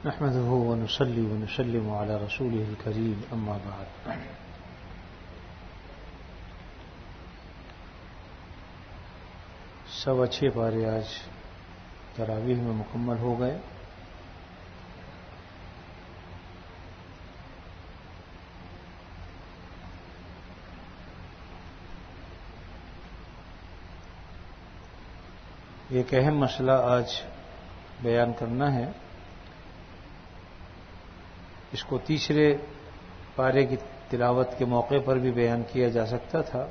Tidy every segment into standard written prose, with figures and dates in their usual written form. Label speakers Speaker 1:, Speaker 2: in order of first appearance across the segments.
Speaker 1: نحمده ونصلي ونسلم على رسوله الكريم اما بعد سوا 6 پارے آج تراویح میں مکمل ہو گئے. ایک اہم مسئلہ آج بیان کرنا ہے. اس کو تیسرے پارے کی تلاوت کے موقع پر بھی بیان کیا جا سکتا تھا،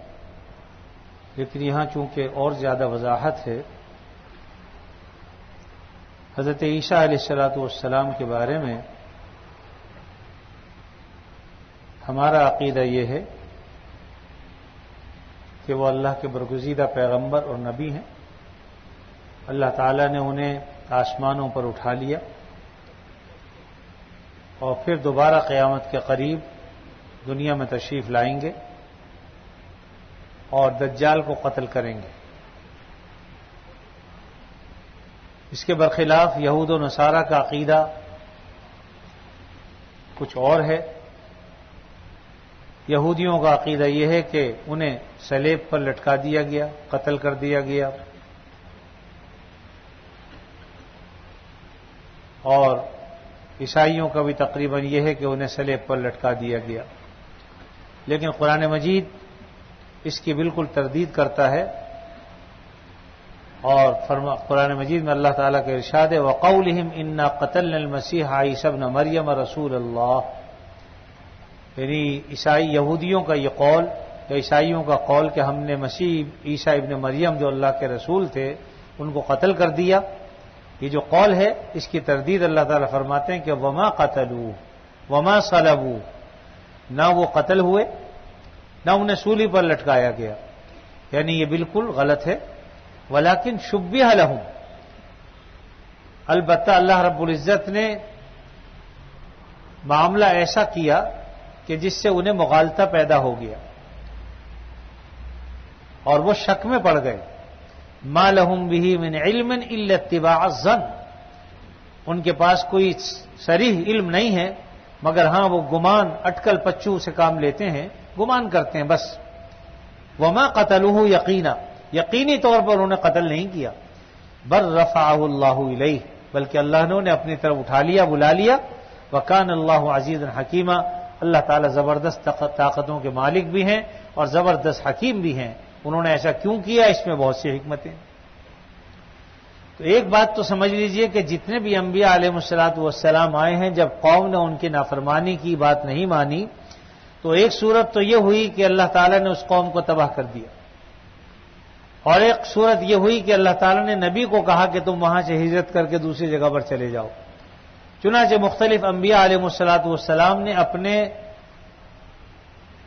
Speaker 1: لیکن یہاں چونکہ اور زیادہ وضاحت ہے. حضرت عیسیٰ علیہ الصلوۃ والسلام کے بارے میں ہمارا عقیدہ یہ ہے کہ وہ اللہ کے برگزیدہ پیغمبر اور نبی ہیں. اللہ تعالیٰ نے انہیں آسمانوں پر اٹھا لیا اور پھر دوبارہ قیامت کے قریب دنیا میں تشریف لائیں گے اور دجال کو قتل کریں گے. اس کے برخلاف یہود و نصارہ کا عقیدہ کچھ اور ہے. یہودیوں کا عقیدہ یہ ہے کہ انہیں صلیب پر لٹکا دیا گیا، قتل کر دیا گیا، اور عیسائیوں کا بھی تقریباً یہ ہے کہ انہیں صلیب پر لٹکا دیا گیا. لیکن قرآن مجید اس کی بالکل تردید کرتا ہے، اور قرآن مجید میں اللہ تعالیٰ کے ارشاد ہے وَقَوْلِهِمْ إِنَّا قَتَلْنَا الْمَسِيحَ عِيسَى ابْنَ مَرْيَمَ رَسُولَ اللَّهِ. یعنی عیسائی یہودیوں کا یہ قول یا عیسائیوں کا قول کہ ہم نے مسیح عیسیٰ ابن مریم جو اللہ کے رسول تھے ان کو قتل کر دیا، یہ جو قول ہے اس کی تردید اللہ تعالیٰ فرماتے ہیں کہ وما قتلوا وما صلبوا، نہ وہ قتل ہوئے نہ انہیں سولی پر لٹکایا گیا، یعنی یہ بالکل غلط ہے. ولیکن شبہ لہم، البتہ اللہ رب العزت نے معاملہ ایسا کیا کہ جس سے انہیں مغالطہ پیدا ہو گیا اور وہ شک میں پڑ گئے. ما لہم بہ من علم الا اتباع الظن، ان کے پاس کوئی صریح علم نہیں ہے مگر ہاں وہ گمان اٹکل پچو سے کام لیتے ہیں، گمان کرتے ہیں بس. وما قتلوہ یقینا، یقینی طور پر انہوں نے قتل نہیں کیا. بل رفعہ اللہ الیہ، بلکہ اللہ نے انہیں اپنی طرف اٹھا لیا، بلا لیا. وکان اللہ عزیزا حکیما، اللہ تعالی زبردست طاقتوں کے مالک بھی ہیں اور زبردست حکیم بھی ہیں. انہوں نے ایسا کیوں کیا، اس میں بہت سی حکمتیں. تو ایک بات تو سمجھ لیجئے کہ جتنے بھی انبیاء علیہ الصلوۃ والسلام آئے ہیں، جب قوم نے ان کی نافرمانی کی بات نہیں مانی تو ایک صورت تو یہ ہوئی کہ اللہ تعالیٰ نے اس قوم کو تباہ کر دیا، اور ایک صورت یہ ہوئی کہ اللہ تعالیٰ نے نبی کو کہا کہ تم وہاں سے ہجرت کر کے دوسری جگہ پر چلے جاؤ. چنانچہ مختلف انبیاء علیہ الصلوۃ والسلام نے اپنے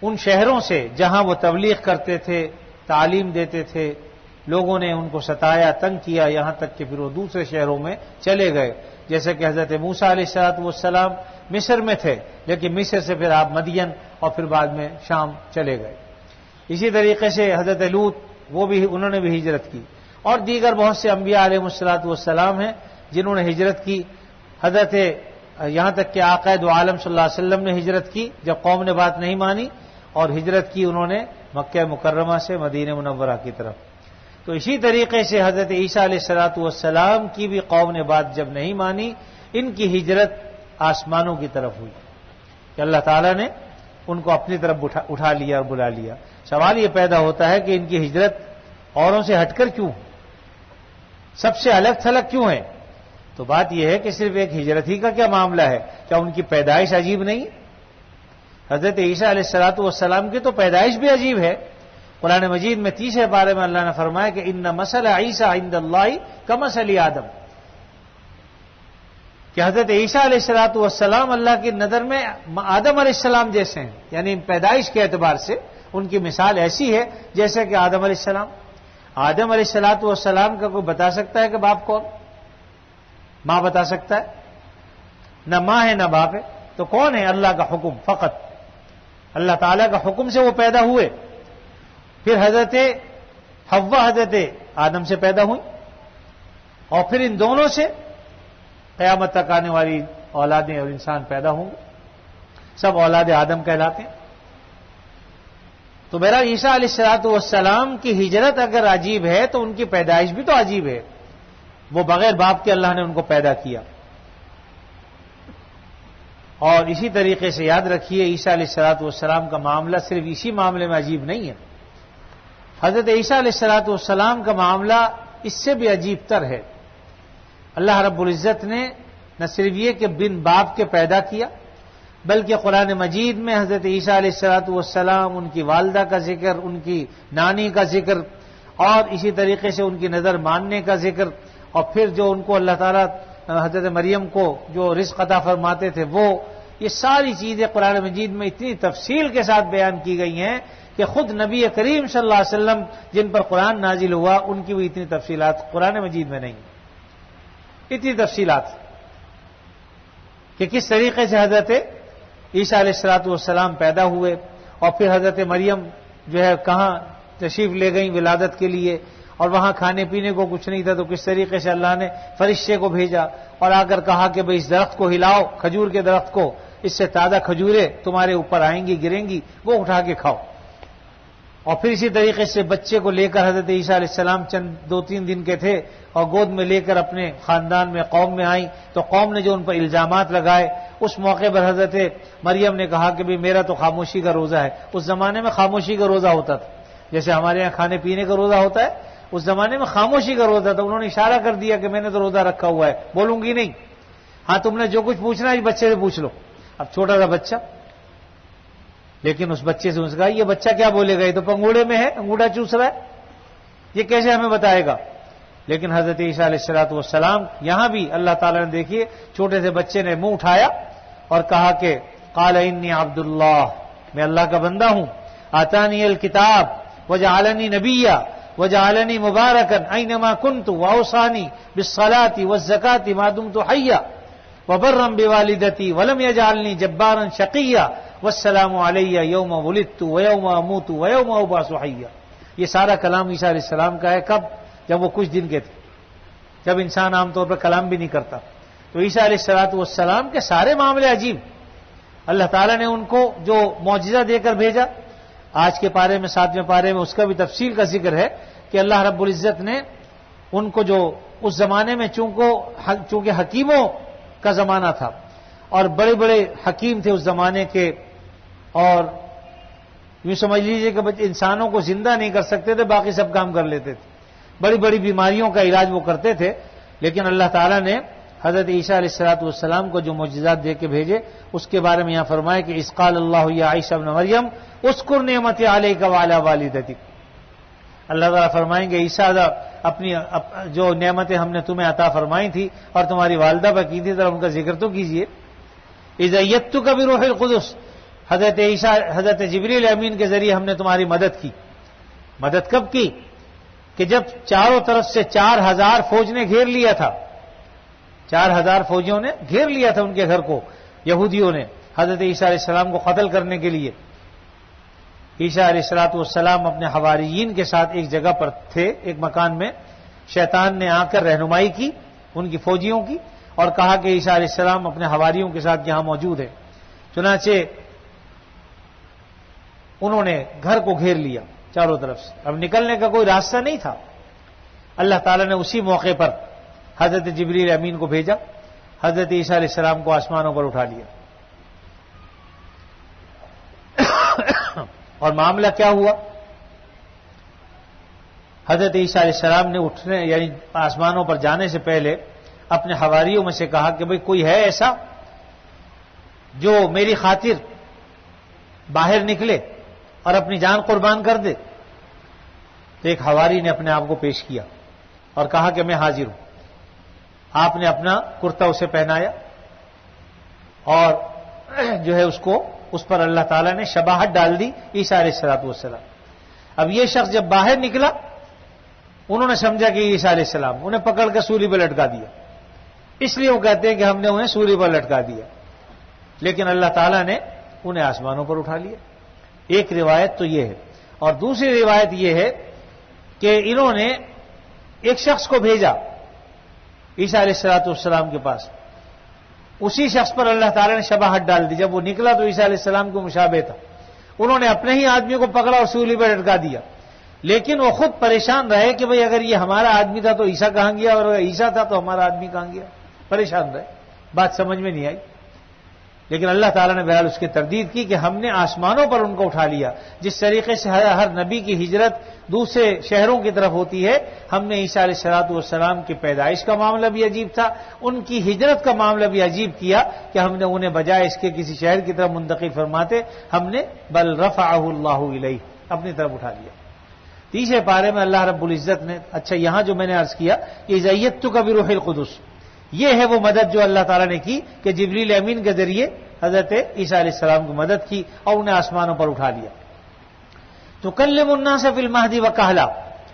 Speaker 1: ان شہروں سے جہاں وہ تبلیغ کرتے تھے، تعلیم دیتے تھے، لوگوں نے ان کو ستایا، تنگ کیا، یہاں تک کہ پھر وہ دوسرے شہروں میں چلے گئے. جیسے کہ حضرت موسیٰ علیہ الصلوۃ والسلام مصر میں تھے، لیکن مصر سے پھر آپ مدین اور پھر بعد میں شام چلے گئے. اسی طریقے سے حضرت لوط، انہوں نے بھی ہجرت کی، اور دیگر بہت سے انبیاء علیہ الصلوۃ والسلام ہیں جنہوں نے ہجرت کی. حضرت یہاں تک کہ آقا دو عالم صلی اللہ علیہ وسلم نے ہجرت کی جب قوم نے بات نہیں مانی، اور ہجرت کی انہوں نے مکہ مکرمہ سے مدینہ منورہ کی طرف. تو اسی طریقے سے حضرت عیسیٰ علیہ الصلوۃ والسلام کی بھی قوم نے بات جب نہیں مانی، ان کی ہجرت آسمانوں کی طرف ہوئی کہ اللہ تعالیٰ نے ان کو اپنی طرف اٹھا لیا اور بلا لیا. سوال یہ پیدا ہوتا ہے کہ ان کی ہجرت اوروں سے ہٹ کر کیوں، سب سے الگ تھلگ کیوں ہے؟ تو بات یہ ہے کہ صرف ایک ہجرت ہی کا کیا معاملہ ہے؟ کیا ان کی پیدائش عجیب نہیں؟ حضرت عیسیٰ علیہ الصلوۃ والسلام کی تو پیدائش بھی عجیب ہے. قرآن مجید میں تیسرے پارے میں اللہ نے فرمایا کہ ان مثل عیسیٰ عند اللہ کمثل آدم، کہ حضرت عیسیٰ علیہ الصلوۃ والسلام اللہ کی نظر میں آدم علیہ السلام جیسے ہیں، یعنی پیدائش کے اعتبار سے ان کی مثال ایسی ہے جیسے کہ آدم علیہ السلام. آدم علیہ الصلوۃ والسلام کا کوئی بتا سکتا ہے کہ باپ کون؟ ماں بتا سکتا ہے؟ نہ ماں ہے نہ باپ ہے، تو کون ہے؟ اللہ کا حکم فقط. اللہ تعالیٰ کا حکم سے وہ پیدا ہوئے. پھر حضرت حوا حضرت آدم سے پیدا ہوئی، اور پھر ان دونوں سے قیامت تک آنے والی اولادیں اور انسان پیدا ہوں گے، سب اولاد آدم کہلاتے ہیں۔ تو بہرحال عیسیٰ علیہ السلام کی ہجرت اگر عجیب ہے تو ان کی پیدائش بھی تو عجیب ہے، وہ بغیر باپ کے اللہ نے ان کو پیدا کیا۔ اور اسی طریقے سے یاد رکھیے عیسیٰ علیہ السلام کا معاملہ صرف اسی معاملے میں عجیب نہیں ہے، حضرت عیسیٰ علیہ السلام کا معاملہ اس سے بھی عجیب تر ہے۔ اللہ رب العزت نے نہ صرف یہ کہ بن باپ کے پیدا کیا، بلکہ قرآن مجید میں حضرت عیسیٰ علیہ السلام، ان کی والدہ کا ذکر، ان کی نانی کا ذکر، اور اسی طریقے سے ان کی نظر ماننے کا ذکر، اور پھر جو ان کو اللہ تعالیٰ حضرت مریم کو جو رزق عطا فرماتے تھے وہ، یہ ساری چیزیں قرآن مجید میں اتنی تفصیل کے ساتھ بیان کی گئی ہیں کہ خود نبی کریم صلی اللہ علیہ وسلم جن پر قرآن نازل ہوا ان کی بھی اتنی تفصیلات قرآن مجید میں نہیں، اتنی تفصیلات کہ کس طریقے سے حضرت عیسیٰ علیہ السلام پیدا ہوئے، اور پھر حضرت مریم جو ہے کہاں تشریف لے گئیں ولادت کے لیے، اور وہاں کھانے پینے کو کچھ نہیں تھا تو کس طریقے سے اللہ نے فرشتے کو بھیجا اور آ کر کہا کہ بھئی اس درخت کو ہلاؤ، کھجور کے درخت کو، اس سے تازہ کھجوریں تمہارے اوپر آئیں گی، گریں گی، وہ اٹھا کے کھاؤ۔ اور پھر اسی طریقے سے بچے کو لے کر حضرت عیسیٰ علیہ السلام چند 2-3 دن کے تھے اور گود میں لے کر اپنے خاندان میں قوم میں آئیں، تو قوم نے جو ان پر الزامات لگائے اس موقع پر حضرت مریم نے کہا کہ بھئی میرا تو خاموشی کا روزہ ہے۔ اس زمانے میں خاموشی کا روزہ ہوتا تھا، جیسے ہمارے یہاں کھانے پینے کا روزہ ہوتا ہے، اس زمانے میں خاموشی کا روزہ تھا۔ انہوں نے اشارہ کر دیا کہ میں نے تو روزہ رکھا ہوا ہے، بولوں گی نہیں، ہاں تم نے جو کچھ پوچھنا ہے بچے سے پوچھ لو۔ اب چھوٹا سا بچہ، لیکن اس بچے سے کہا یہ بچہ کیا بولے گا، یہ تو پنگوڑے میں ہے، انگوٹھا چوس رہا ہے، یہ کیسے ہمیں بتائے گا۔ لیکن حضرت عیسیٰ علیہ السلام یہاں بھی اللہ تعالیٰ نے دیکھیے چھوٹے سے بچے نے منہ اٹھایا اور کہا کہ قال انی عبد اللہ، میں اللہ کا بندہ ہوں، آتانی الکتاب وجعلنی نبیا وجعلنی مبارکا اینما کنت واوصانی بالصلاۃ والزکاۃ ما دمت حیا وبرا بوالدتی ولم یجعلنی جبارا شقیا والسلام علی یوم ولدت ویوم اموت ویوم ابعث حیا۔ یہ سارا کلام عیسیٰ علیہ السلام کا ہے، کب؟ جب وہ کچھ دن کے تھے، جب انسان عام طور پر کلام بھی نہیں کرتا۔ تو عیسیٰ علیہ السلام کے سارے معاملے عجیب، اللہ تعالیٰ نے ان کو جو معجزہ دے کر بھیجا، آج کے پارے میں 7ویں پارے میں اس کا بھی تفصیل کا ذکر ہے کہ اللہ رب العزت نے ان کو جو اس زمانے میں چونکہ حکیموں کا زمانہ تھا اور بڑے بڑے حکیم تھے اس زمانے کے، اور یوں سمجھ لیجئے کہ انسانوں کو زندہ نہیں کر سکتے تھے، باقی سب کام کر لیتے تھے، بڑی بڑی بیماریوں کا علاج وہ کرتے تھے، لیکن اللہ تعالیٰ نے حضرت عیسیٰ علیہ السلام کو جو معجزات دے کے بھیجے اس کے بارے میں یہاں فرمایا کہ اذ قال اللہ یا عیسی ابن مریم اذکر نعمتی علیک وعلی والدتک۔ اللہ تعالیٰ فرمائیں گے عیسیٰ اپنی جو نعمتیں ہم نے تمہیں عطا فرمائی تھی اور تمہاری والدہ پر کی تھی ذرا ان کا ذکر تو کیجئے۔ اذ ایدتک بروح القدس، حضرت عیسیٰ حضرت جبریل امین کے ذریعے ہم نے تمہاری مدد کی۔ مدد کب کی؟ کہ جب چاروں طرف سے 4000 فوج نے گھیر لیا تھا، 4000 فوجیوں نے گھیر لیا تھا ان کے گھر کو، یہودیوں نے حضرت عیسیٰ علیہ السلام کو قتل کرنے کے لیے۔ عیسیٰ علیہ السلام اپنے حواریین کے ساتھ ایک جگہ پر تھے، ایک مکان میں، شیطان نے آ کر رہنمائی کی ان کی فوجیوں کی اور کہا کہ عیسیٰ علیہ السلام اپنے حواریوں کے ساتھ یہاں موجود ہیں۔ چنانچہ انہوں نے گھر کو گھیر لیا چاروں طرف سے، اب نکلنے کا کوئی راستہ نہیں تھا۔ اللہ تعالیٰ نے اسی موقع پر حضرت جبریل امین کو بھیجا، حضرت عیسیٰ علیہ السلام کو آسمانوں پر اٹھا لیا۔ اور معاملہ کیا ہوا؟ حضرت عیسیٰ علیہ السلام نے اٹھنے یعنی آسمانوں پر جانے سے پہلے اپنے حواریوں میں سے کہا کہ بھئی کوئی ہے ایسا جو میری خاطر باہر نکلے اور اپنی جان قربان کر دے؟ تو ایک حواری نے اپنے آپ کو پیش کیا اور کہا کہ میں حاضر ہوں۔ آپ نے اپنا کرتا اسے پہنایا اور جو ہے اس پر اللہ تعالیٰ نے شباہت ڈال دی عیسیٰ علیہ السلام۔ اب یہ شخص جب باہر نکلا انہوں نے سمجھا کہ عیسیٰ علیہ السلام، انہیں پکڑ کر سولی پر لٹکا دیا، اس لیے وہ کہتے ہیں کہ ہم نے انہیں سولی پر لٹکا دیا، لیکن اللہ تعالیٰ نے انہیں آسمانوں پر اٹھا لیا۔ ایک روایت تو یہ ہے، اور دوسری روایت یہ ہے کہ انہوں نے ایک شخص کو بھیجا عیسیٰ علیہ السلام کے پاس اسی شخص پر اللہ تعالیٰ نے شباہت ڈال دی. جب وہ نکلا تو عیسیٰ علیہ السلام کو مشابہ تھا. انہوں نے اپنے ہی آدمی کو پکڑا اور سولی پر لٹکا دیا. لیکن وہ خود پریشان رہے کہ بھئی اگر یہ ہمارا آدمی تھا تو عیسیٰ کہاں گیا، اور اگر عیسیٰ تھا تو ہمارا آدمی کہاں گیا. پریشان رہے، بات سمجھ میں نہیں آئی. لیکن اللہ تعالیٰ نے بہرحال اس کی تردید کی کہ ہم نے آسمانوں پر ان کو اٹھا لیا. جس طریقے سے ہر نبی کی ہجرت دوسرے شہروں کی طرف ہوتی ہے، ہم نے عیسیٰ علیہ الصلوۃ والسلام کی پیدائش کا معاملہ بھی عجیب تھا، ان کی ہجرت کا معاملہ بھی عجیب کیا کہ ہم نے انہیں بجائے اس کے کسی شہر کی طرف منتقل فرماتے، ہم نے بل رفعہ اللہ الیہ، اپنی طرف اٹھا لیا. تیسرے پارے میں اللہ رب العزت نے، اچھا یہاں جو میں نے عرض کیا کہ اذ ایدتک بروح القدس، یہ ہے وہ مدد جو اللہ تعالیٰ نے کی کہ جبریل امین کے ذریعے حضرت عیسیٰ علیہ السلام کو مدد کی اور انہیں آسمانوں پر اٹھا لیا. تکلم الناس فی المہد وکہلا،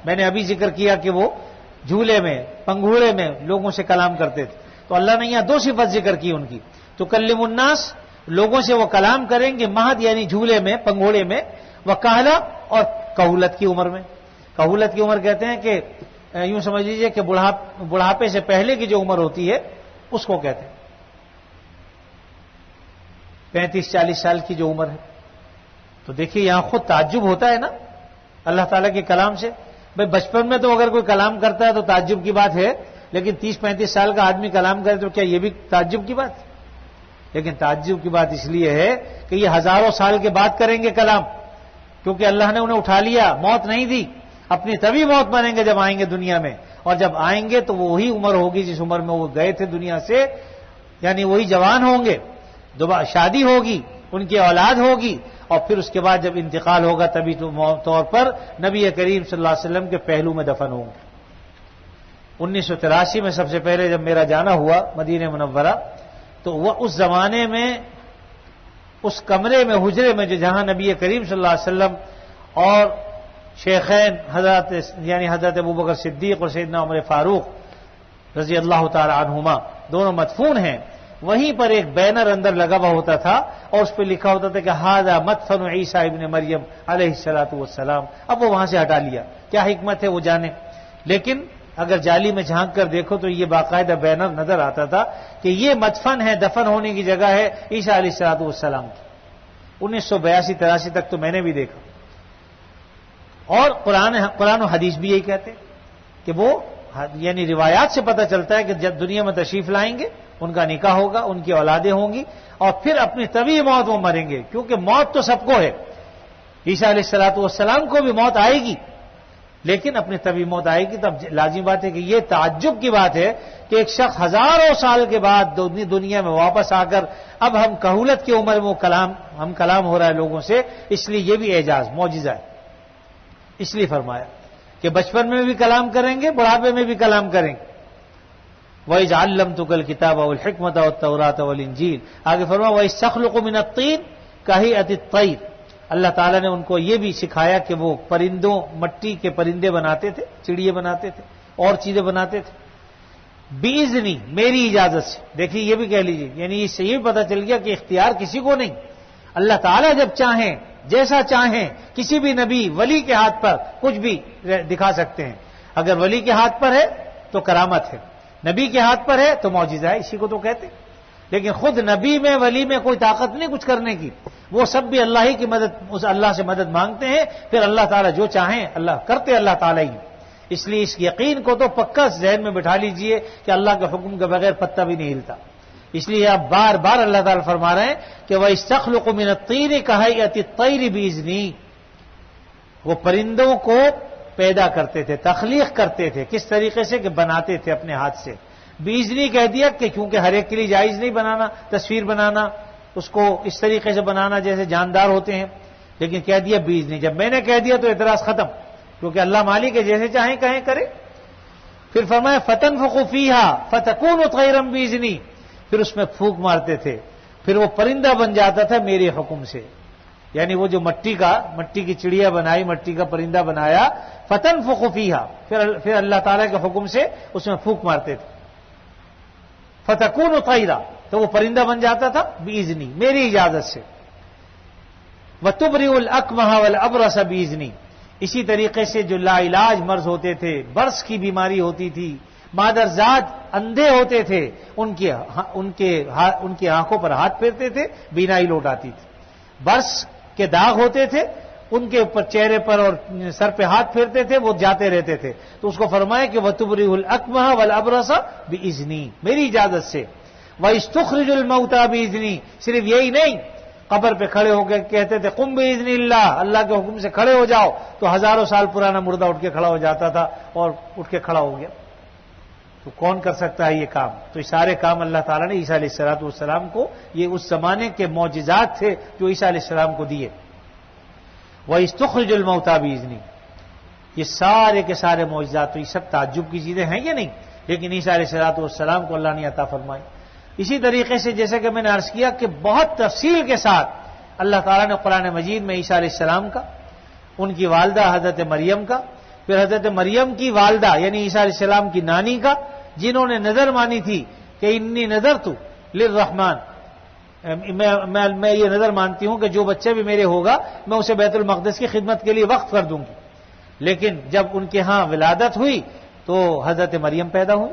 Speaker 1: میں نے ابھی ذکر کیا کہ وہ جھولے میں، پنگھوڑے میں لوگوں سے کلام کرتے تھے. تو اللہ نے یہاں دو صفت ذکر کی ان کی. تکلم الناس، لوگوں سے وہ کلام کریں گے، مہد یعنی جھولے میں، پنگھوڑے میں، وکہلا اور کہولت کی عمر میں. کہولت کی عمر کہتے ہیں کہ یوں سمجھ لیجئے کہ بڑھاپے سے پہلے کی جو عمر ہوتی ہے اس کو کہتے ہیں 35-40 سال کی جو عمر ہے. تو دیکھیے یہاں خود تعجب ہوتا ہے نا اللہ تعالیٰ کے کلام سے. بھائی بچپن میں تو اگر کوئی کلام کرتا ہے تو تعجب کی بات ہے، لیکن 30-35 سال کا آدمی کلام کرے تو کیا یہ بھی تعجب کی بات؟ لیکن تعجب کی بات اس لیے ہے کہ یہ ہزاروں سال کے بعد کریں گے کلام، کیونکہ اللہ نے انہیں اٹھا لیا، موت نہیں دی. اپنی تبھی موت مریں گے جب آئیں گے دنیا میں، اور جب آئیں گے تو وہی عمر ہوگی جس عمر میں وہ گئے تھے دنیا سے، یعنی وہی جوان ہوں گے. دوبارہ شادی ہوگی، ان کی اولاد ہوگی، اور پھر اس کے بعد جب انتقال ہوگا تبھی طور پر نبی کریم صلی اللہ علیہ وسلم کے پہلو میں دفن ہوں گے. 1983 میں سب سے پہلے جب میرا جانا ہوا مدینہ منورہ، تو وہ اس زمانے میں اس کمرے میں، حجرے میں جہاں نبی کریم صلی اللہ علیہ وسلم اور شیخین حضرت ابوبکر صدیق اور سیدنا عمر فاروق رضی اللہ تعالی عنہما دونوں مدفون ہیں، وہیں پر ایک بینر اندر لگا ہوا ہوتا تھا اور اس پہ لکھا ہوتا تھا کہ ھذا مدفن عیسیٰ ابن مریم علیہ الصلوۃ والسلام. اب وہ وہاں سے ہٹا لیا، کیا حکمت ہے وہ جانے. لیکن اگر جالی میں جھانک کر دیکھو تو یہ باقاعدہ بینر نظر آتا تھا کہ یہ مدفن ہے، دفن ہونے کی جگہ ہے عیسیٰ علیہ الصلوۃ والسلام کی. 1982-83 تک تو میں نے بھی دیکھا. اور قرآن و حدیث بھی یہی کہتے کہ وہ یعنی روایات سے پتہ چلتا ہے کہ جب دنیا میں تشریف لائیں گے ان کا نکاح ہوگا، ان کی اولادیں ہوں گی، اور پھر اپنی طبی موت وہ مریں گے، کیونکہ موت تو سب کو ہے. عیسیٰ علیہ الصلوۃ والسلام کو بھی موت آئے گی، لیکن اپنی طبی موت آئے گی. تب لازمی بات ہے کہ یہ تعجب کی بات ہے کہ ایک شخص ہزاروں سال کے بعد دنیا میں واپس آ کر اب ہم کہولت کی عمر میں کلام ہو رہا ہے لوگوں سے، اس لیے یہ بھی اعجاز، معجزہ ہے. اس لیے فرمایا کہ بچپن میں بھی کلام کریں گے، بڑھاپے میں بھی کلام کریں گے. وَإِذْ عَلَّمْتُكَ الْكِتَابَ وَالْحِكْمَةَ وَالتَّوْرَاةَ وَالْإِنْجِيلَ. آگے فرمایا وَإِذْ تَخْلُقُ مِنَ الطِّينِ كَهَيْئَةِ الطَّيْرِ. اللہ تعالیٰ نے ان کو یہ بھی سکھایا کہ وہ پرندوں، مٹی کے پرندے بناتے تھے، چڑیے بناتے تھے اور چیزیں بناتے تھے. بِإِذْنِی، میری اجازت سے. دیکھیے یہ بھی کہہ لیجیے، یعنی اس سے یہ بھی پتہ چل گیا کہ اختیار کسی کو نہیں. اللہ تعالیٰ جب چاہیں، جیسا چاہیں، کسی بھی نبی ولی کے ہاتھ پر کچھ بھی دکھا سکتے ہیں. اگر ولی کے ہاتھ پر ہے تو کرامت ہے، نبی کے ہاتھ پر ہے تو معجزہ ہے، اسی کو تو کہتے. لیکن خود نبی میں، ولی میں کوئی طاقت نہیں کچھ کرنے کی. وہ سب بھی اللہ ہی کی مدد، اس اللہ سے مدد مانگتے ہیں، پھر اللہ تعالیٰ جو چاہیں اللہ کرتے، اللہ تعالیٰ ہی. اس لیے اس یقین کو تو پکا ذہن میں بٹھا لیجئے کہ اللہ کے حکم کے بغیر پتہ بھی نہیں ہلتا. اس لیے اب بار بار اللہ تعالیٰ فرما رہے ہیں کہ وَيَسْتَخْلُقُ مِنَ الطِّينِ كَهَيْئَةِ الطَّيْرِ بِإِذْنِی. وہ پرندوں کو پیدا کرتے تھے، تخلیق کرتے تھے. کس طریقے سے؟ کہ بناتے تھے اپنے ہاتھ سے. بِإِذْنِی کہہ دیا کہ کیونکہ ہر ایک کے لیے جائز نہیں بنانا، تصویر بنانا، اس کو اس طریقے سے بنانا جیسے جاندار ہوتے ہیں، لیکن کہہ دیا بِإِذْنِی. جب میں نے کہہ دیا تو اعتراض ختم، کیونکہ اللہ مالک ہے، جیسے چاہیں کہیں کرے. پھر فرمایا فَتَنْفُخُ فِیہا فَتَکُونُ طَیْرًا بِإِذْنِی. پھر اس میں پھونک مارتے تھے، پھر وہ پرندہ بن جاتا تھا میرے حکم سے. یعنی وہ جو مٹی کی چڑیا بنائی، مٹی کا پرندہ بنایا، فَتَنْفُخُ فِیہا، پھر اللہ تعالیٰ کے حکم سے اس میں پھونک مارتے تھے. فَتَکُونُ طَیْرًا، تو وہ پرندہ بن جاتا تھا بِإِذْنِی، میری اجازت سے. وَتُبْرِئُ الْأَكْمَحَ وَالْأَبْرَصَ بِإِذْنِی. اسی طریقے سے جو لا علاج مرض ہوتے تھے، برس کی بیماری ہوتی تھی، مادرزاد اندھے ہوتے تھے، ان کی آنکھوں پر ہاتھ پھیرتے تھے، بینائی لوٹ آتی تھی۔ برس کے داغ ہوتے تھے، ان کے اوپر چہرے پر اور سر پہ ہاتھ پھیرتے تھے، وہ جاتے رہتے تھے۔ تو اس کو فرمایا کہ وَتُبْرِئُ الْأَكْمَحَ وَالْأَبْرَصَ بِإِذْنِي، میری اجازت سے۔ وَإِسْتُخْرِجُ الْمَوْتَىٰ بِإِذْنِي، صرف یہی نہیں، قبر پہ کھڑے ہو کے کہتے تھے قُم بِإِذْنِ اللَّهِ، اللہ کے حکم سے کھڑے ہو جاؤ، تو ہزاروں سال پرانا مردہ اٹھ کے کھڑا ہو جاتا تھا اور اٹھ کے کھڑا ہو گیا۔ تو کون کر سکتا ہے یہ کام؟ تو یہ سارے کام اللہ تعالیٰ نے عیسیٰ علیہ السلام کو، یہ اس زمانے کے معجزات تھے جو عیسیٰ علیہ السلام کو دیے۔ وَإِسْتُخْرِجُ الْمَوْتَىٰ بِإِذْنِي، یہ سارے کے سارے معجزات، تو یہ سب تعجب کی چیزیں ہیں یا نہیں؟ لیکن عیسیٰ علیہ السلام کو اللہ نے عطا فرمائی۔ اسی طریقے سے جیسا کہ میں نے عرض کیا کہ بہت تفصیل کے ساتھ اللہ تعالیٰ نے قرآن مجید میں عیسیٰ علیہ السلام کا، ان کی والدہ حضرت مریم کا، پھر حضرت مریم کی والدہ یعنی عیسیٰ علیہ السلام کی نانی کا، جنہوں نے نظر مانی تھی کہ انی نذرت للرحمن، میں یہ نظر مانتی ہوں کہ جو بچہ بھی میرے ہوگا میں اسے بیت المقدس کی خدمت کے لیے وقف کر دوں گی۔ لیکن جب ان کے ہاں ولادت ہوئی تو حضرت مریم پیدا ہوئی،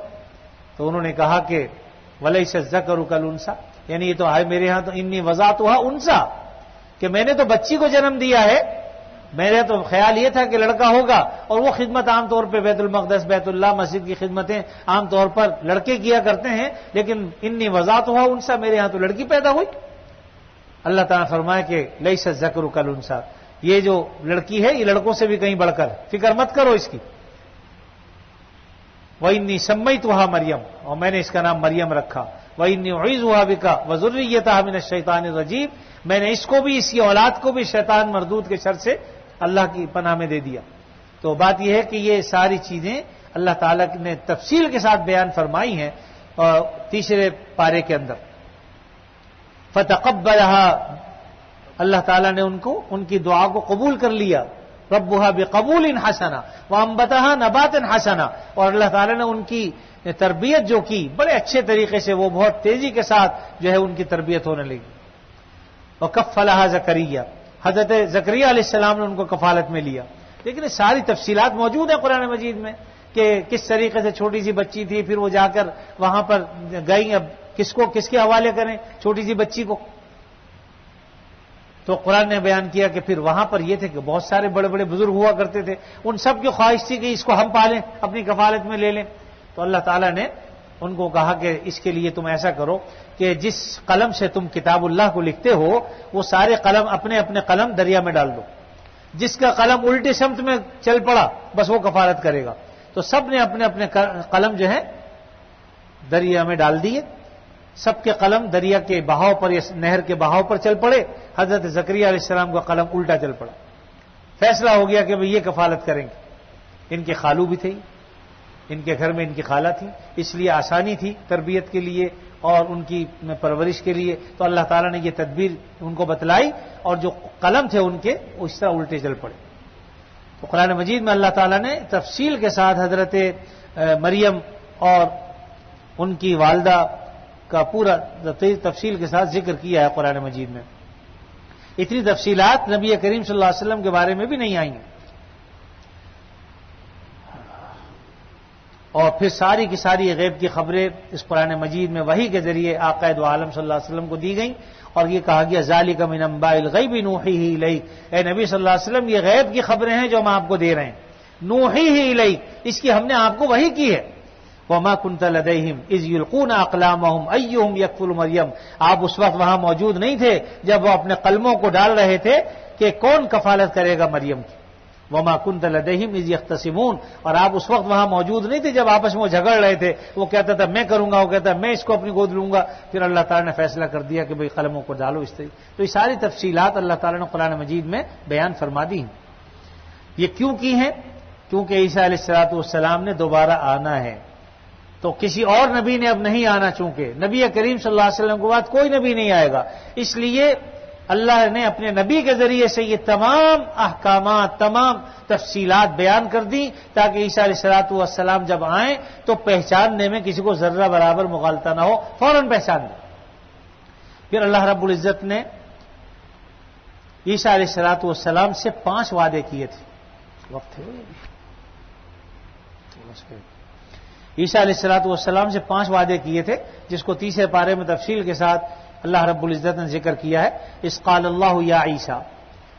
Speaker 1: تو انہوں نے کہا کہ وَلَيْسَ الذَّكَرُ كَالْأُنثىٰ، یعنی یہ تو ہے میرے ہاں تو انی وضعتها انثى، کہ میں نے تو بچی کو جنم دیا ہے، میرا تو خیال یہ تھا کہ لڑکا ہوگا، اور وہ خدمت عام طور پہ بیت المقدس، بیت اللہ، مسجد کی خدمتیں عام طور پر لڑکے کیا کرتے ہیں، لیکن انی وضعتها انثى، میرے ہاں تو لڑکی پیدا ہوئی۔ اللہ تعالیٰ نے فرمایا کہ لیس الذکر کالانثیٰ، یہ جو لڑکی ہے یہ لڑکوں سے بھی کہیں بڑھ کر، فکر مت کرو اس کی۔ وَإِنِّي سَمَّيْتُهَا مریم، اور میں نے اس کا نام مریم رکھا۔ وَإِنِّي أُعِيذُهَا بِكَ وَذُرِّيَّتَهَا مِنَ الشَّيْطَانِ الرَّجِيمِ، میں نے اس کو بھی، اس کی اولاد کو بھی شیطان مردود کے شر سے اللہ کی پناہ میں دے دیا۔ تو بات یہ ہے کہ یہ ساری چیزیں اللہ تعالیٰ نے تفصیل کے ساتھ بیان فرمائی ہیں تیسرے پارے کے اندر۔ فَتَقَبَّلَهَا، اللہ تعالیٰ نے ان کی دعا کو قبول کر لیا۔ رَبُّهَا بِقَبُولٍ حَسَنًا وَأَنبَتَهَا نَبَاتًا حَسَنًا، اور اللہ تعالیٰ نے ان کی تربیت جو کی بڑے اچھے طریقے سے، وہ بہت تیزی کے ساتھ جو ہے ان کی تربیت ہونے لگی۔ وَكَفَّلَهَا زَكَرِيَّا، حضرت زکریا علیہ السلام نے ان کو کفالت میں لیا۔ لیکن یہ ساری تفصیلات موجود ہیں قرآن مجید میں کہ کس طریقے سے چھوٹی سی بچی تھی، پھر وہ جا کر وہاں پر گئی، اب کس کے حوالے کریں چھوٹی سی بچی کو؟ تو قرآن نے بیان کیا کہ پھر وہاں پر یہ تھے کہ بہت سارے بڑے بڑے بزرگ ہوا کرتے تھے، ان سب کی خواہش تھی کہ اس کو ہم پالیں، اپنی کفالت میں لے لیں۔ تو اللہ تعالیٰ نے ان کو کہا کہ اس کے لیے تم ایسا کرو کہ جس قلم سے تم کتاب اللہ کو لکھتے ہو وہ سارے قلم اپنے اپنے قلم دریا میں ڈال دو، جس کا قلم الٹی سمت میں چل پڑا بس وہ کفالت کرے گا۔ تو سب نے اپنے اپنے قلم جو ہے دریا میں ڈال دیے، سب کے قلم دریا کے بہاؤ پر یا نہر کے بہاؤ پر چل پڑے، حضرت زکریا علیہ السلام کا قلم الٹا چل پڑا۔ فیصلہ ہو گیا کہ بھئی یہ کفالت کریں گے۔ ان کے خالو بھی تھے، ان کے گھر میں ان کی خالہ تھی، اس لیے آسانی تھی تربیت کے لیے اور ان کی پرورش کے لیے۔ تو اللہ تعالیٰ نے یہ تدبیر ان کو بتلائی، اور جو قلم تھے ان کے اس طرح الٹے چل پڑے۔ تو قرآن مجید میں اللہ تعالیٰ نے تفصیل کے ساتھ حضرت مریم اور ان کی والدہ کا پورا تفصیل کے ساتھ ذکر کیا ہے قرآن مجید میں۔ اتنی تفصیلات نبی کریم صلی اللہ علیہ وسلم کے بارے میں بھی نہیں آئیں گی۔ اور پھر ساری کی ساری غیب کی خبریں اس قرآن مجید میں وحی کے ذریعے آقا دو عالم صلی اللہ علیہ وسلم کو دی گئیں، اور یہ کہا گیا ذالک من انباء الغیب نوحیہ الیک، اے نبی صلی اللہ علیہ وسلم یہ غیب کی خبریں ہیں جو ہم آپ کو دے رہے ہیں، نوحیہ الیک، اس کی ہم نے آپ کو وحی کی ہے۔ وما كنت لديهم اذ يلقون اقلامهم ايهم يكفل مریم، آپ اس وقت وہاں موجود نہیں تھے جب وہ اپنے قلموں کو ڈال رہے تھے کہ کون کفالت کرے گا مریم کی۔ وما كنت لديهم اذ يختصمون، اور آپ اس وقت وہاں موجود نہیں تھے جب آپس میں وہ جھگڑ رہے تھے، وہ کہتا تھا میں کروں گا، وہ کہتا میں اس کو اپنی گود لوں گا، پھر اللہ تعالیٰ نے فیصلہ کر دیا کہ بھئی قلموں کو ڈالو اس طریقے۔ تو یہ ساری تفصیلات اللہ تعالیٰ نے قرآن مجید میں بیان فرما دی ہیں۔ یہ کیوں کی ہیں؟ کیونکہ عیسیٰ علیہ السلام نے دوبارہ آنا ہے، تو کسی اور نبی نے اب نہیں آنا، چونکہ نبی کریم صلی اللہ علیہ وسلم کے بعد کوئی نبی نہیں آئے گا، اس لیے اللہ نے اپنے نبی کے ذریعے سے یہ تمام احکامات، تمام تفصیلات بیان کر دی تاکہ عیسیٰ علیہ السلام جب آئیں تو پہچاننے میں کسی کو ذرہ برابر مغالطہ نہ ہو، فوراً پہچان دیں۔ پھر اللہ رب العزت نے عیسیٰ علیہ السلام سے 5 وعدے کیے تھے۔ وقت ہے عیسیٰ علیہ الصلوۃ والسلام سے 5 وعدے کیے تھے، جس کو تیسرے پارے میں تفصیل کے ساتھ اللہ رب العزت نے ذکر کیا ہے. اس قال اللہ یا عیسیٰ،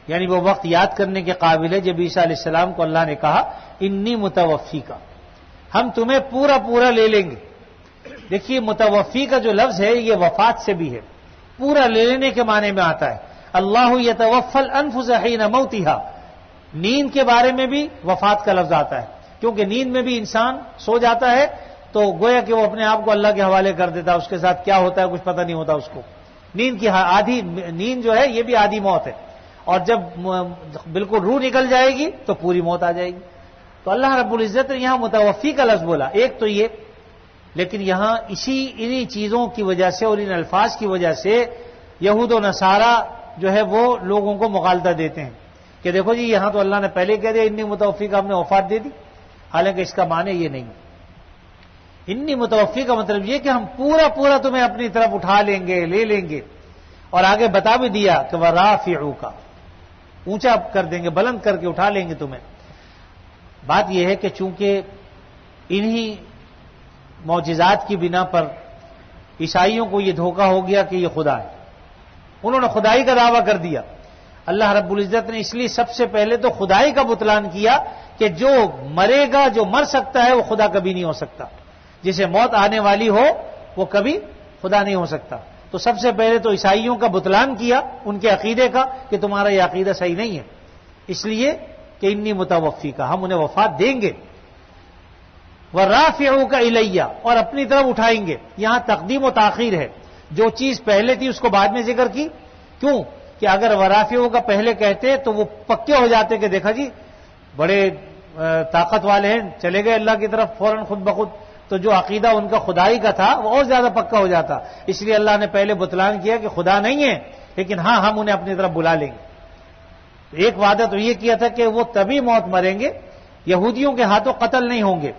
Speaker 1: یعنی وہ وقت یاد کرنے کے قابل ہے جب عیسیٰ علیہ السلام کو اللہ نے کہا انی متوفی کا، ہم تمہیں پورا پورا لے لیں گے. دیکھیے متوفی کا جو لفظ ہے یہ وفات سے بھی ہے، پورا لے لینے کے معنی میں آتا ہے. اللہ یتوفی الانفس حین موتها، نیند کے بارے میں بھی وفات کا لفظ آتا ہے، کیونکہ نیند میں بھی انسان سو جاتا ہے تو گویا کہ وہ اپنے آپ کو اللہ کے حوالے کر دیتا ہے، اس کے ساتھ کیا ہوتا ہے کچھ پتہ نہیں ہوتا اس کو. نیند کی آدھی نیند جو ہے یہ بھی آدھی موت ہے، اور جب بالکل روح نکل جائے گی تو پوری موت آ جائے گی. تو اللہ رب العزت نے یہاں متوفی کا لفظ بولا، ایک تو یہ، لیکن یہاں انہی چیزوں کی وجہ سے اور ان الفاظ کی وجہ سے یہود و نصارہ جو ہے وہ لوگوں کو مغالطہ دیتے ہیں کہ دیکھو جی یہاں تو اللہ نے پہلے کہہ دیا انی متوفی کا، ہم نے وفات دے دی، حالانکہ اس کا معنی یہ نہیں. انی متوفی کا مطلب یہ کہ ہم پورا پورا تمہیں اپنی طرف اٹھا لیں گے، لے لیں گے. اور آگے بتا بھی دیا کہ وَرَافِعُوكَ، اونچا کر دیں گے، بلند کر کے اٹھا لیں گے تمہیں. بات یہ ہے کہ چونکہ انہی معجزات کی بنا پر عیسائیوں کو یہ دھوکہ ہو گیا کہ یہ خدا ہے، انہوں نے خدائی کا دعویٰ کر دیا. اللہ رب العزت نے اس لیے سب سے پہلے تو خدائی کا بطلان کیا کہ جو مرے گا، جو مر سکتا ہے وہ خدا کبھی نہیں ہو سکتا. جسے موت آنے والی ہو وہ کبھی خدا نہیں ہو سکتا. تو سب سے پہلے تو عیسائیوں کا بطلان کیا، ان کے عقیدے کا کہ تمہارا یہ عقیدہ صحیح نہیں ہے، اس لیے کہ انی متوفی کا، ہم انہیں وفات دیں گے. وَرَافِعُوكَ إِلَيَّ، اور اپنی طرف اٹھائیں گے. یہاں تقدیم و تاخیر ہے، جو چیز پہلے تھی اس کو بعد میں ذکر کی. کیوں کہ اگر وَرَافِعُوكَ پہلے کہتے تو وہ پکے ہو جاتے کہ دیکھا جی بڑے طاقت والے ہیں، چلے گئے اللہ کی طرف فوراً خود بخود، تو جو عقیدہ ان کا خدائی کا تھا وہ اور زیادہ پکا ہو جاتا. اس لیے اللہ نے پہلے بتلان کیا کہ خدا نہیں ہے، لیکن ہاں ہم انہیں اپنی طرف بلا لیں گے. ایک وعدہ تو یہ کیا تھا کہ وہ تبھی موت مریں گے، یہودیوں کے ہاتھوں قتل نہیں ہوں گے.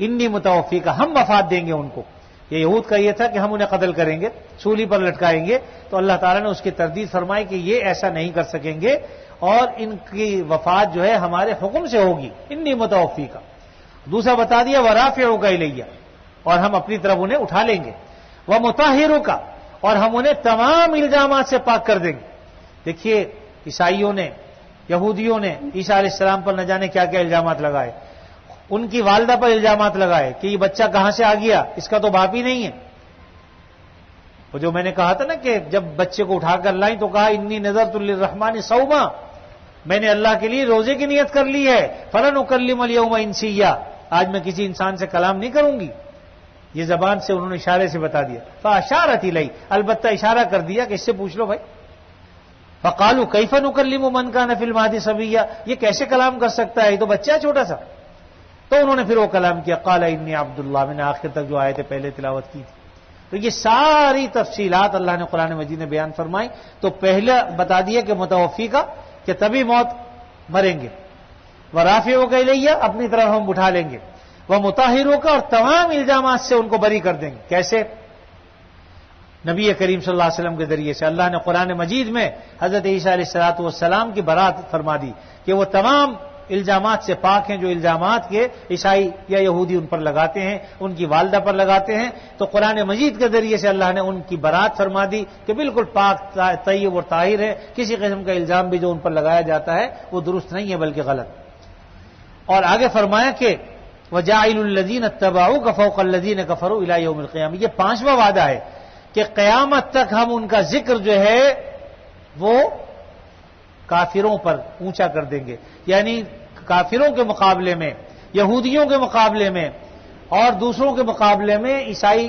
Speaker 1: انی متوفی کا، ہم وفات دیں گے ان کو. یہ یہود کا یہ تھا کہ ہم انہیں قتل کریں گے، سولی پر لٹکائیں گے. تو اللہ تعالیٰ نے اس کی تردید فرمائی کہ یہ ایسا نہیں کر سکیں گے، اور ان کی وفات جو ہے ہمارے حکم سے ہوگی. انی متوفی کا. دوسرا بتا دیا وَرَافِعُوكَ إِلَيَّ، اور ہم اپنی طرف انہیں اٹھا لیں گے. وَمُطَهِّرُكَ، اور ہم انہیں تمام الزامات سے پاک کر دیں گے. دیکھیے عیسائیوں نے، یہودیوں نے عیسیٰ علیہ السلام پر نہ جانے کیا کیا الزامات لگائے. ان کی والدہ پر الزامات لگائے کہ یہ بچہ کہاں سے آ گیا، اس کا تو باپ ہی نہیں ہے. وہ جو میں نے کہا تھا نا کہ جب بچے کو اٹھا کر لائیں تو کہا انی نذرت للرحمن صوما، میں نے اللہ کے لیے روزے کی نیت کر لی ہے. فلن اکلم اليوم انسیا، آج میں کسی انسان سے کلام نہیں کروں گی. یہ زبان سے انہوں نے اشارے سے بتا دیا. فاشارت الی، البتہ اشارہ کر دیا کہ اس سے پوچھ لو بھائی. فقالوا کیف نکلم من کان فی المہد صبیا، یہ کیسے کلام کر سکتا ہے، یہ تو بچہ ہے چھوٹا سا. تو انہوں نے پھر وہ کلام کیا. قال انی عبد اللہ، میں نے آخر تک جو آیتیں پہلے تلاوت کی تھی. تو یہ ساری تفصیلات اللہ نے قرآن مجید میں بیان فرمائی. تو پہلے بتا دیا کہ متوفی کا، کہ تبھی موت مریں گے. وَرَافِعُوكَ إِلَيَّ، اپنی طرف ہم اٹھا لیں گے. وَمُطَهِّرُوكَ، اور تمام الزامات سے ان کو بری کر دیں گے. کیسے؟ نبی کریم صلی اللہ علیہ وسلم کے ذریعے سے. اللہ نے قرآن مجید میں حضرت عیسیٰ علیہ السلام کی برات فرما دی کہ وہ تمام الزامات سے پاک ہیں جو الزامات کے عیسائی یا یہودی ان پر لگاتے ہیں، ان کی والدہ پر لگاتے ہیں. تو قرآن مجید کے ذریعے سے اللہ نے ان کی برات فرما دی کہ بالکل پاک، طیب اور طاہر ہے. کسی قسم کا الزام بھی جو ان پر لگایا جاتا ہے وہ درست نہیں ہے بلکہ غلط. اور آگے فرمایا کہ وَجَاعِلُ الَّذِينَ اتَّبَعُوكَ فَوْقَ الَّذِينَ كَفَرُوا إِلَى يَوْمِ الْقِيَامَةِ، یہ 5واں وعدہ ہے کہ قیامت تک ہم ان کا ذکر جو ہے وہ کافروں پر اونچا کر دیں گے. یعنی کافروں کے مقابلے میں، یہودیوں کے مقابلے میں اور دوسروں کے مقابلے میں عیسائی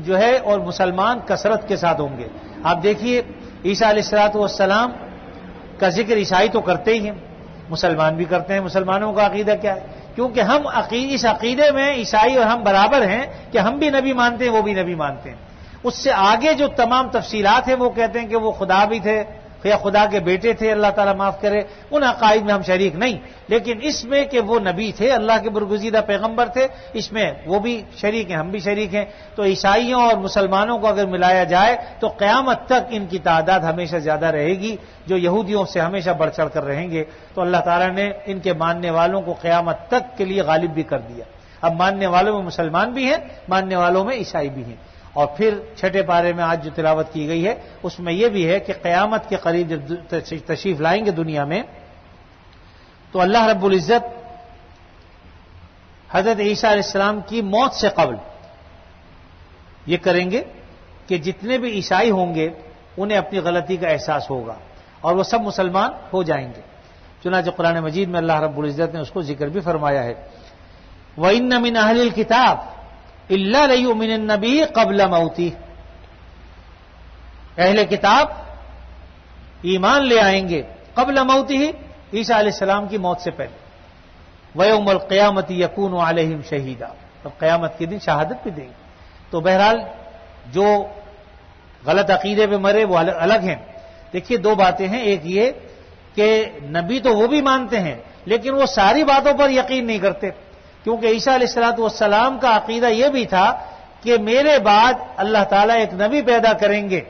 Speaker 1: جو ہے اور مسلمان کثرت کے ساتھ ہوں گے. آپ دیکھیے عیسیٰ علیہ السلام کا ذکر عیسائی تو کرتے ہی ہیں، مسلمان بھی کرتے ہیں. مسلمانوں کا عقیدہ کیا ہے؟ کیونکہ ہم اس عقیدے میں عیسائی اور ہم برابر ہیں کہ ہم بھی نبی مانتے ہیں، وہ بھی نبی مانتے ہیں. اس سے آگے جو تمام تفصیلات ہیں وہ کہتے ہیں کہ وہ خدا بھی تھے یا خدا کے بیٹے تھے، اللہ تعالیٰ معاف کرے. ان عقائد میں ہم شریک نہیں، لیکن اس میں کہ وہ نبی تھے، اللہ کے برگزیدہ پیغمبر تھے، اس میں وہ بھی شریک ہیں، ہم بھی شریک ہیں. تو عیسائیوں اور مسلمانوں کو اگر ملایا جائے تو قیامت تک ان کی تعداد ہمیشہ زیادہ رہے گی، جو یہودیوں سے ہمیشہ بڑھ چڑھ کر رہیں گے. تو اللہ تعالیٰ نے ان کے ماننے والوں کو قیامت تک کے لیے غالب بھی کر دیا. اب ماننے والوں میں مسلمان بھی ہیں، ماننے والوں میں عیسائی بھی ہیں۔ اور پھر چھٹے پارے میں آج جو تلاوت کی گئی ہے اس میں یہ بھی ہے کہ قیامت کے قریب جب تشریف لائیں گے دنیا میں تو اللہ رب العزت حضرت عیسیٰ علیہ السلام کی موت سے قبل یہ کریں گے کہ جتنے بھی عیسائی ہوں گے انہیں اپنی غلطی کا احساس ہوگا اور وہ سب مسلمان ہو جائیں گے۔ چنانچہ قرآن مجید میں اللہ رب العزت نے اس کو ذکر بھی فرمایا ہے، وَإِنَّ مِنْ أَهْلِ الْكِتَابِ إِلَّا لَيُؤْمِنَنَّ بِهِ قَبْلَ مَوْتِهِ، اہل کتاب ایمان لے آئیں گے قبل موتہ، عیسیٰ علیہ السلام کی موت سے پہلے، وَيَوْمَ الْقِيَامَةِ يَكُونُ عَلَيْهِمْ شَهِيدًا، اب قیامت کے دن شہادت بھی دیں گے۔ تو بہرحال جو غلط عقیدے پہ مرے وہ الگ ہیں۔ دیکھیے دو باتیں ہیں، ایک یہ کہ نبی تو وہ بھی مانتے ہیں لیکن وہ ساری باتوں پر یقین نہیں کرتے، کیونکہ عیسیٰ علیہ السلام کا عقیدہ یہ بھی تھا کہ میرے بعد اللہ تعالیٰ ایک نبی پیدا کریں گے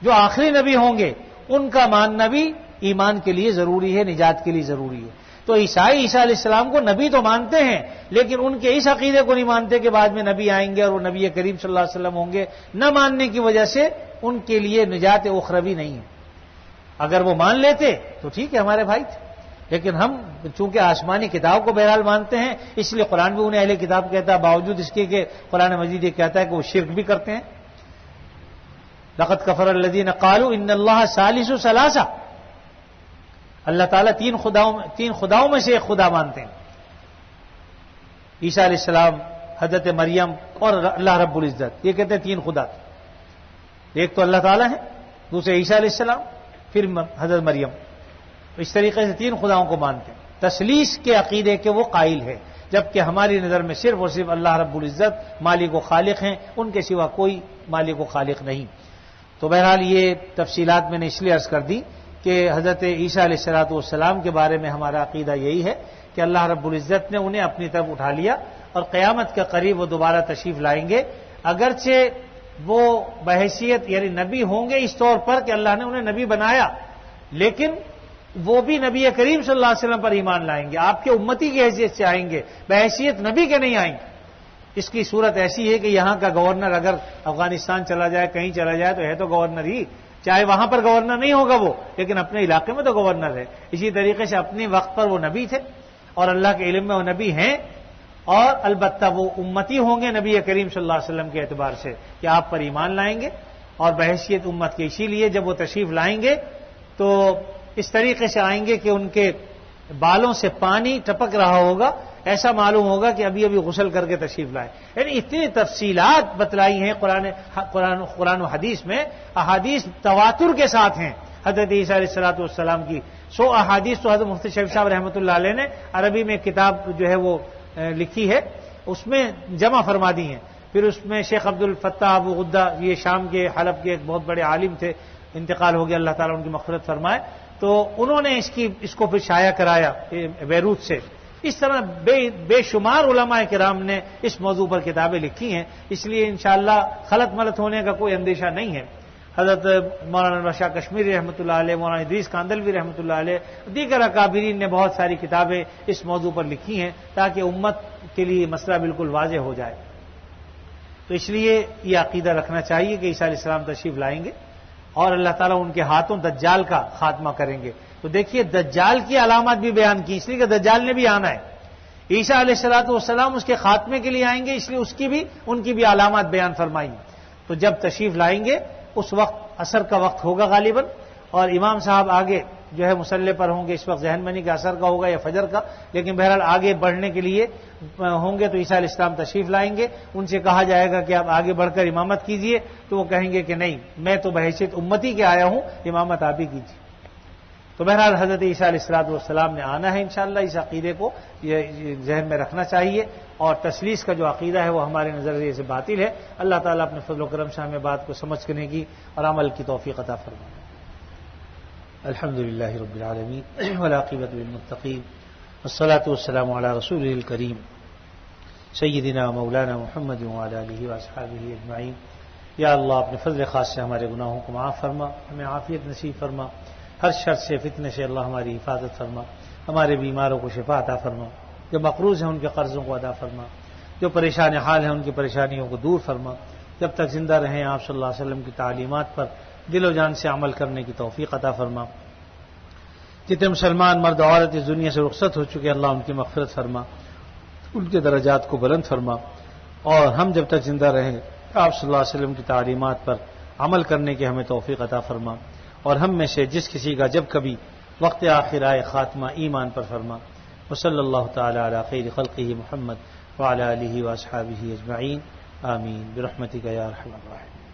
Speaker 1: جو آخری نبی ہوں گے، ان کا ماننا بھی ایمان کے لیے ضروری ہے، نجات کے لیے ضروری ہے۔ تو عیسائی عیسیٰ علیہ السلام کو نبی تو مانتے ہیں لیکن ان کے اس عقیدے کو نہیں مانتے کہ بعد میں نبی آئیں گے اور وہ نبی کریم صلی اللہ علیہ وسلم ہوں گے، نہ ماننے کی وجہ سے ان کے لیے نجات اخروی نہیں ہے۔ اگر وہ مان لیتے تو ٹھیک ہے، ہمارے بھائی تھے، لیکن ہم چونکہ آسمانی کتاب کو بہرحال مانتے ہیں اس لیے قرآن بھی انہیں اہل کتاب کہتا ہے، باوجود اس کے کہ قرآن مجید یہ کہتا ہے کہ وہ شرک بھی کرتے ہیں۔ لقد کفر الذین قالوا ان اللہ ثالث ثلاثہ، اللہ تعالیٰ تین خداؤں میں سے ایک خدا مانتے ہیں، عیسیٰ علیہ السلام، حضرت مریم اور اللہ رب العزت، یہ کہتے ہیں تین خدا، ایک تو اللہ تعالیٰ ہے، دوسرے عیسیٰ علیہ السلام، پھر حضرت مریم، اس طریقے سے تین خداؤں کو مانتے ہیں، تثلیث کے عقیدے کے وہ قائل ہے، جبکہ ہماری نظر میں صرف اور صرف اللہ رب العزت مالک و خالق ہیں، ان کے سوا کوئی مالک و خالق نہیں۔ تو بہرحال یہ تفصیلات میں نے اس لیے عرض کر دی کہ حضرت عیسیٰ علیہ السلام کے بارے میں ہمارا عقیدہ یہی ہے کہ اللہ رب العزت نے انہیں اپنی طرف اٹھا لیا اور قیامت کے قریب وہ دوبارہ تشریف لائیں گے، اگرچہ وہ بحیثیت یعنی نبی ہوں گے اس طور پر کہ اللہ نے انہیں نبی بنایا، لیکن وہ بھی نبی کریم صلی اللہ علیہ وسلم پر ایمان لائیں گے، آپ کے امتی کی حیثیت سے آئیں گے، بحیثیت نبی کے نہیں آئیں گے۔ اس کی صورت ایسی ہے کہ یہاں کا گورنر اگر افغانستان چلا جائے، کہیں چلا جائے تو ہے تو گورنر ہی، چاہے وہاں پر گورنر نہیں ہوگا وہ، لیکن اپنے علاقے میں تو گورنر ہے۔ اسی طریقے سے اپنے وقت پر وہ نبی تھے اور اللہ کے علم میں وہ نبی ہیں، اور البتہ وہ امتی ہوں گے نبی کریم صلی اللہ علیہ وسلم کے اعتبار سے کہ آپ پر ایمان لائیں گے، اور بحیثیت امت کے اسی لیے جب وہ تشریف لائیں گے تو اس طریقے سے آئیں گے کہ ان کے بالوں سے پانی ٹپک رہا ہوگا، ایسا معلوم ہوگا کہ ابھی ابھی غسل کر کے تشریف لائے۔ یعنی اتنی تفصیلات بتلائی ہیں قرآن و حدیث میں، احادیث تواتر کے ساتھ ہیں حضرت عیسیٰ علیہ السلام کی۔ 100 احادیث تو حضرت مفتی شفیع صاحب رحمۃ اللہ علیہ نے عربی میں کتاب جو ہے وہ لکھی ہے، اس میں جمع فرما دی ہیں۔ پھر اس میں شیخ عبد الفتاح ابو غدہ، یہ شام کے حلب کے ایک بہت بڑے عالم تھے، انتقال ہو گیا، اللہ تعالیٰ ان کی مغفرت فرمائے، تو انہوں نے اس کو پھر شائع کرایا بیروت سے۔ اس طرح بے شمار علماء کرام نے اس موضوع پر کتابیں لکھی ہیں، اس لیے انشاءاللہ خلط ملط ہونے کا کوئی اندیشہ نہیں ہے۔ حضرت مولانا شاہ کشمیری رحمۃ اللہ علیہ، مولانا ادریس کاندلوی رحمۃ اللہ علیہ، دیگر اکابرین نے بہت ساری کتابیں اس موضوع پر لکھی ہیں تاکہ امت کے لیے مسئلہ بالکل واضح ہو جائے۔ تو اس لیے یہ عقیدہ رکھنا چاہیے کہ عیسیٰ علیہ السلام تشریف لائیں گے اور اللہ تعالیٰ ان کے ہاتھوں دجال کا خاتمہ کریں گے۔ تو دیکھیے دجال کی علامات بھی بیان کی، اس لیے کہ دجال نے بھی آنا ہے، عیسیٰ علیہ السلام اس کے خاتمے کے لیے آئیں گے، اس لیے ان کی بھی علامات بیان فرمائی۔ تو جب تشریف لائیں گے اس وقت عصر کا وقت ہوگا غالباً، اور امام صاحب آگے جو ہے مصلی پر ہوں گے، اس وقت ذہن میں نہیں کہ عصر کا ہوگا یا فجر کا، لیکن بہرحال آگے بڑھنے کے لیے ہوں گے تو عیسیٰ علیہ السلام تشریف لائیں گے، ان سے کہا جائے گا کہ آپ آگے بڑھ کر امامت کیجئے، تو وہ کہیں گے کہ نہیں، میں تو بحیثیت امتی کے آیا ہوں، امامت آپ ہی کیجیے۔ تو بہرحال حضرت عیسیٰ علیہ السلام نے آنا ہے انشاءاللہ، اس عقیدے کو یہ ذہن میں رکھنا چاہیے، اور تثلیث کا جو عقیدہ ہے وہ ہمارے نظریے سے باطل ہے۔ اللہ تعالیٰ اپنے فضل و کرم سے ہمیں بات کو سمجھ کرنے کی اور عمل کی توفیق عطا فرمائے۔ الحمدللہ رب العالمین والعاقبۃ للمتقین والصلاۃ والسلام علی رسولہ الکریم سیدنا مولانا محمد وعلی آلہ واصحابہ اجمعین۔ یا اللہ اپنے فضل خاص سے ہمارے گناہوں کو معاف فرما، ہمیں عافیت نصیب فرما، ہر شر سے فتنے سے اللہ ہماری حفاظت فرما، ہمارے بیماروں کو شفا عطا فرما، جو مقروض ہیں ان کے قرضوں کو ادا فرما، جو پریشان حال ہیں ان کی پریشانیوں کو دور فرما، جب تک زندہ رہیں آپ صلی اللہ علیہ وسلم کی تعلیمات پر دل و جان سے عمل کرنے کی توفیق عطا فرما۔ جتنے مسلمان مرد و عورت اس دنیا سے رخصت ہو چکے اللہ ان کی مغفرت فرما، ان کے درجات کو بلند فرما، اور ہم جب تک زندہ رہیں آپ صلی اللہ علیہ وسلم کی تعلیمات پر عمل کرنے کی ہمیں توفیق عطا فرما، اور ہم میں سے جس کسی کا جب کبھی وقت آخر آئے خاتمہ ایمان پر فرما۔ وصلی اللہ تعالی علی خیر خلقہ محمد وعلی آلہ واصحابہ اجمعین، آمین برحمتک یا ارحم الراحمین۔